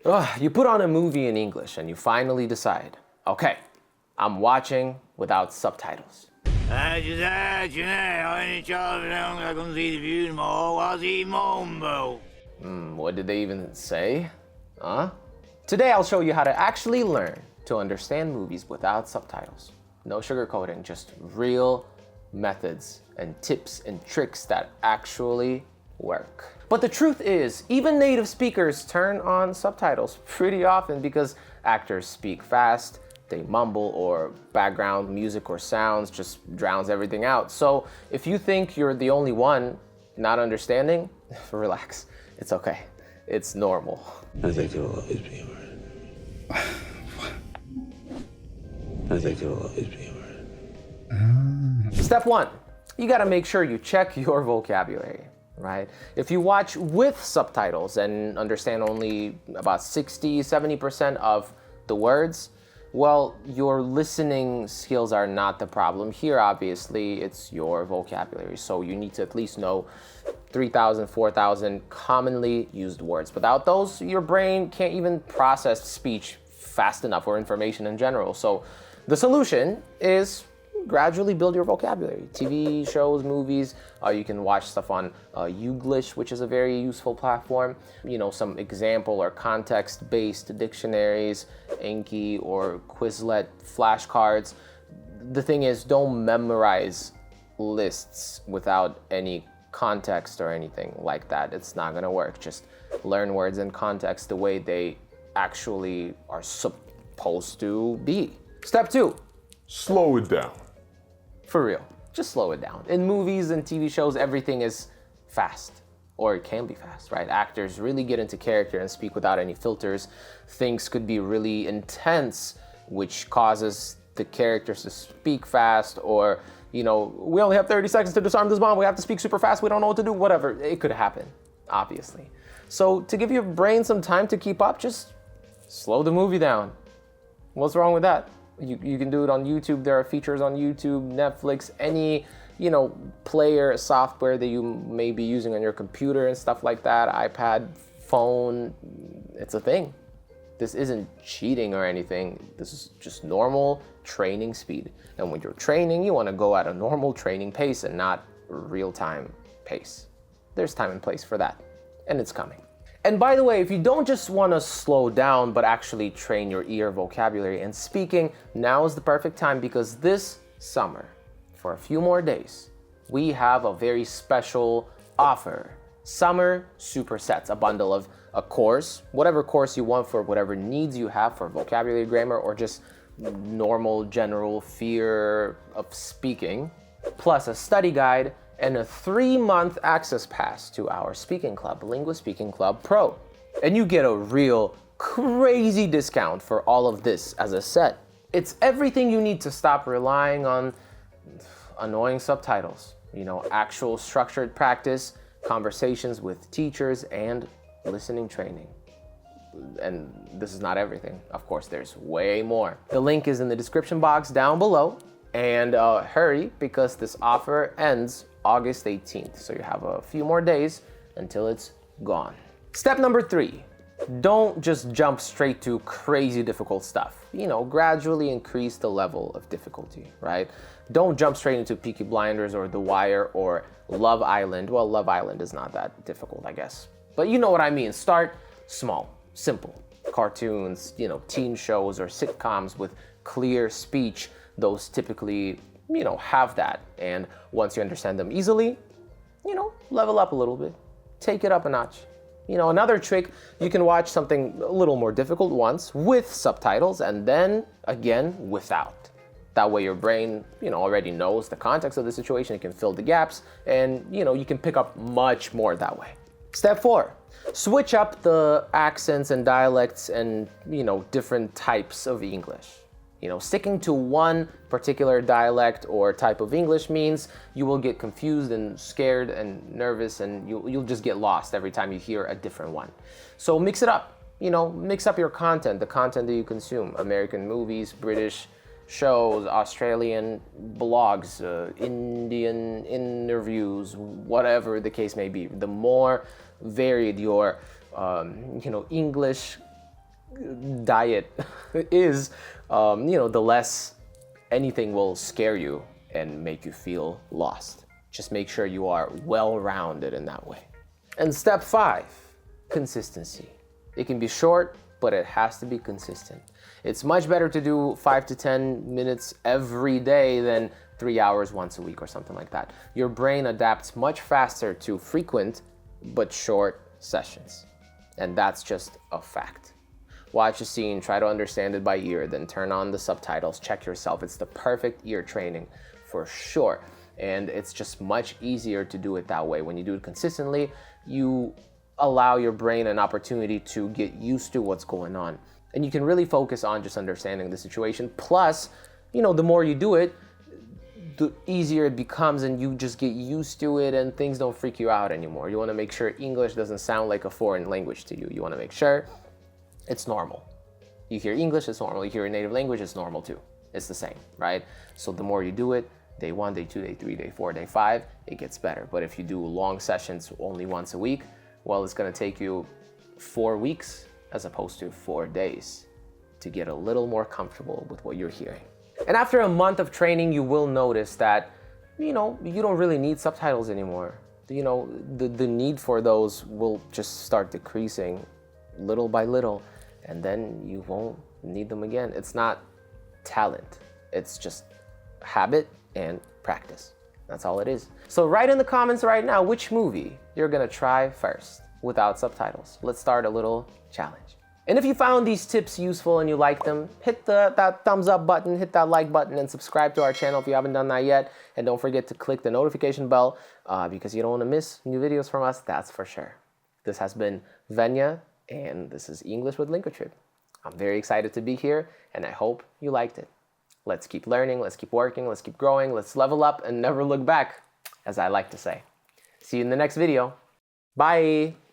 You put on a movie in English and you finally decide, okay, I'm watching without subtitles. What What did they even say? Huh? Today I'll show you how to actually learn to understand movies without subtitles. No sugarcoating, just real methods and tips and tricks that actually work. But the truth is, even native speakers turn on subtitles pretty often because actors speak fast, they mumble, or background music or sounds just drowns everything out. So if you think you're the only one not understanding, relax. It's okay. It's normal. I think it'll always be alright. I think it'll always be alright. Step one, you gotta make sure you check your vocabulary, right? If you watch with subtitles and understand only about 60-70% of the words, well, your listening skills are not the problem. Here, obviously, it's your vocabulary. So you need to at least know 3,000, 4,000 commonly used words. Without those, your brain can't even process speech fast enough or information in general. So the solution is gradually build your vocabulary. TV shows, movies, you can watch stuff on Youglish, which is a very useful platform. You know, some example or context-based dictionaries, Anki or Quizlet flashcards. The thing is, don't memorize lists without any context or anything like that. It's not gonna work. Just learn words in context the way they actually are supposed to be. Step two, slow it down. For real, just slow it down. In movies and TV shows, everything is fast, or it can be fast, right? Actors really get into character and speak without any filters. Things could be really intense, which causes the characters to speak fast, or, you know, we only have 30 seconds to disarm this bomb, we have to speak super fast, we don't know what to do, whatever. It could happen, obviously. So to give your brain some time to keep up, just slow the movie down. What's wrong with that? You can do it on YouTube. There are features on YouTube, Netflix, any, you know, player software that you may be using on your computer and stuff like that, iPad, phone, it's a thing. This isn't cheating or anything. This is just normal training speed. And when you're training, you want to go at a normal training pace and not real-time pace. There's time and place for that, and it's coming. And by the way, if you don't just want to slow down, but actually train your ear, vocabulary, and speaking, now is the perfect time because this summer, for a few more days, we have a very special offer. Summer Supersets, a bundle of a course, whatever course you want for whatever needs you have for vocabulary, grammar, or just normal general fear of speaking, plus a study guide, and a 3-month access pass to our speaking club, Lingua Speaking Club Pro. And you get a real crazy discount for all of this as a set. It's everything you need to stop relying on annoying subtitles, you know, actual structured practice, conversations with teachers, and listening training. And this is not everything. Of course, there's way more. The link is in the description box down below. And hurry, because this offer ends August 18th. So you have a few more days until it's gone. Step number 3, don't just jump straight to crazy difficult stuff. You know, gradually increase the level of difficulty, right? Don't jump straight into Peaky Blinders or The Wire or Love Island. Well, Love Island is not that difficult, I guess. But you know what I mean. Start small, simple. Cartoons, you know, teen shows or sitcoms with clear speech. Those typically, you know, have that. And once you understand them easily, you know, level up a little bit. Take it up a notch. You know, another trick, you can watch something a little more difficult once with subtitles and then again without. That way your brain, you know, already knows the context of the situation. It can fill the gaps and, you know, you can pick up much more that way. Step 4, switch up the accents and dialects and, you know, different types of English. You know, sticking to one particular dialect or type of English means you will get confused and scared and nervous, and you'll just get lost every time you hear a different one. So mix it up, you know, mix up your content, the content that you consume. American movies, British shows, Australian blogs, Indian interviews, whatever the case may be. The more varied your, you know, English diet is, the less anything will scare you and make you feel lost. Just make sure you are well-rounded in that way. And step 5, consistency. It can be short, but it has to be consistent. It's much better to do 5 to 10 minutes every day than 3 hours once a week or something like that. Your brain adapts much faster to frequent but short sessions. And that's just a fact. Watch a scene, try to understand it by ear, then turn on the subtitles, check yourself. It's the perfect ear training for sure. And it's just much easier to do it that way. When you do it consistently, you allow your brain an opportunity to get used to what's going on. And you can really focus on just understanding the situation. Plus, the more you do it, the easier it becomes and you just get used to it and things don't freak you out anymore. You want to make sure English doesn't sound like a foreign language to you. You want to make sure it's normal. You hear English, it's normal. You hear a native language, it's normal too. It's the same, right? So the more you do it, day 1, day 2, day 3, day 4, day 5, it gets better. But if you do long sessions only once a week, well, it's going to take you 4 weeks as opposed to 4 days to get a little more comfortable with what you're hearing. And after a month of training, you will notice that, you don't really need subtitles anymore. The need for those will just start decreasing little by little, and then you won't need them again. It's not talent. It's just habit and practice. That's all it is. So write in the comments right now which movie you're gonna try first without subtitles. Let's start a little challenge. And if you found these tips useful and you liked them, hit that thumbs up button, hit that like button, and subscribe to our channel if you haven't done that yet. And don't forget to click the notification bell because you don't want to miss new videos from us, that's for sure. This has been Venya, and this is English with LinguaTrip. I'm very excited to be here, and I hope you liked it. Let's keep learning, let's keep working, let's keep growing, let's level up and never look back, as I like to say. See you in the next video. Bye!